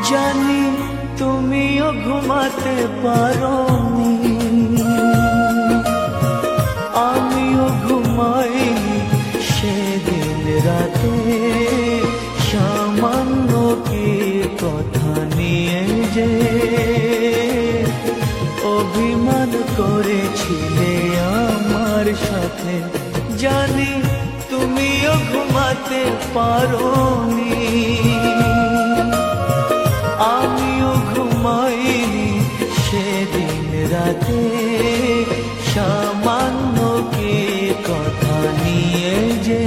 জানি তুমিও ঘুমাতে পারোনি, আমিও ঘুমাইনি সেদিন রাতে। সামান্য কি কথা নিয়ে যে অভিমান করেছিলে আমার সাথে, জানি তুমিও ঘুমাতে পারোনি, আমিও ঘুমাইনি সেদিন রাতে। সামান্য কি কথা নিয়ে যে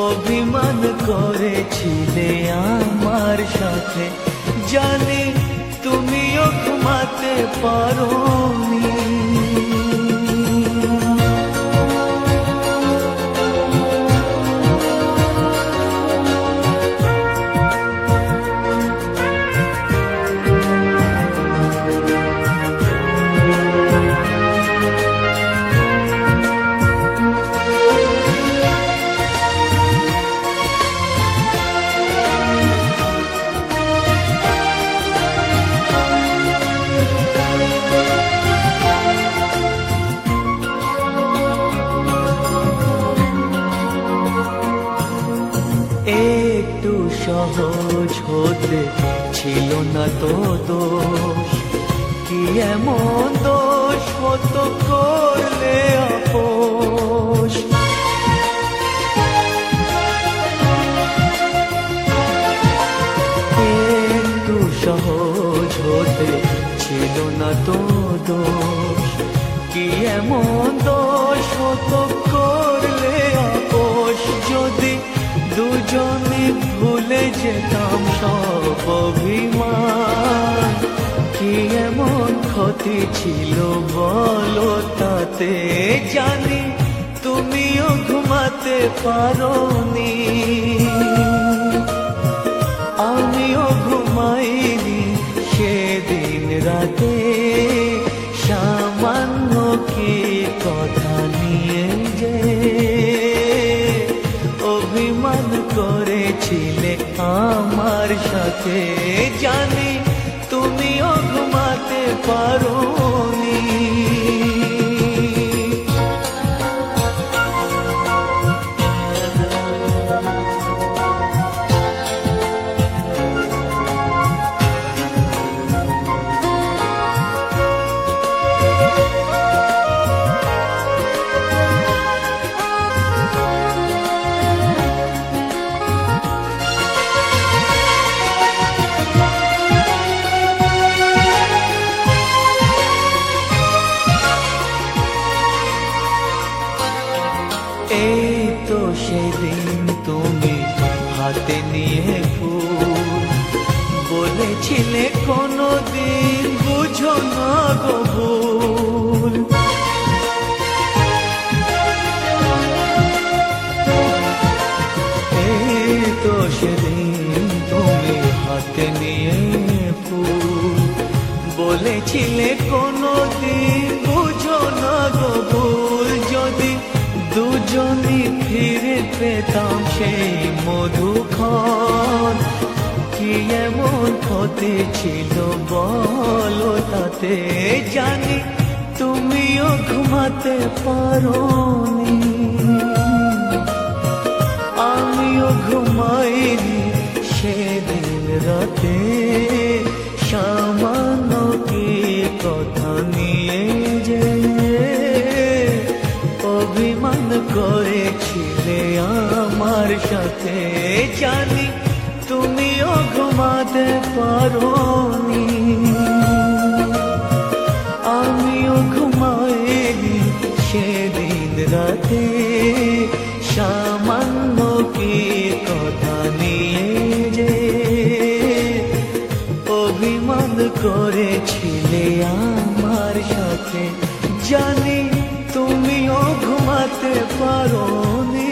অভিমান করেছিলে আমার সাথে, জানি তুমিও ঘুমাতে পারোনি। একটু সহজ হতে ছিল না তো দোষ, কি এমন দোষ হতো করলে আপোষ। একটু সহজ হতে ছিল না তো দোষ, কি এমন দোষ হতো করলে আপোষ। যদি দুজনে ভুলে যেতাম সব অভিমান, কি এমন ক্ষতি ছিল বলো তাতে। জানি তুমিও ঘুমাতে পারোনি, আমিও ঘুমাইনি সেদিন রাতে। সামান্য কি কথা নিয়ে যে অভিমান করেছিলে আমার সাথে, জানি তুমিও ঘুমাতে পারোনি। এই তো সেদিন তুমি হাতে নিয়ে ফুল, বলেছিলে কোনোদিন বুঝো না গো ভুল। এই তো সেদিন তুমি হাতে নিয়ে ফুল, বলেছিলে কোনোদিন বুঝো না গো ভুল। যদি দুজনে ফিরে পেতাম সেই মধুক্ষণ, কি এমন ক্ষতি ছিল বলো তাতে। জানি তুমিও ঘুমাতে পারোনি, আমিও ঘুমাইনি সেদিন রাতে। সামান্য কি কথা নিয়ে যে অভিমান করেছিলে আমার সাথে, জানি তুমিও ঘুমাতে পারোনি, আমিও ঘুমাইনি সেদিন রাতে। সামান্য কি কথা নিয়ে যে অভিমান করেছিলে আমার সাথে, জানি তুমিও ঘুমাতে পারোনি।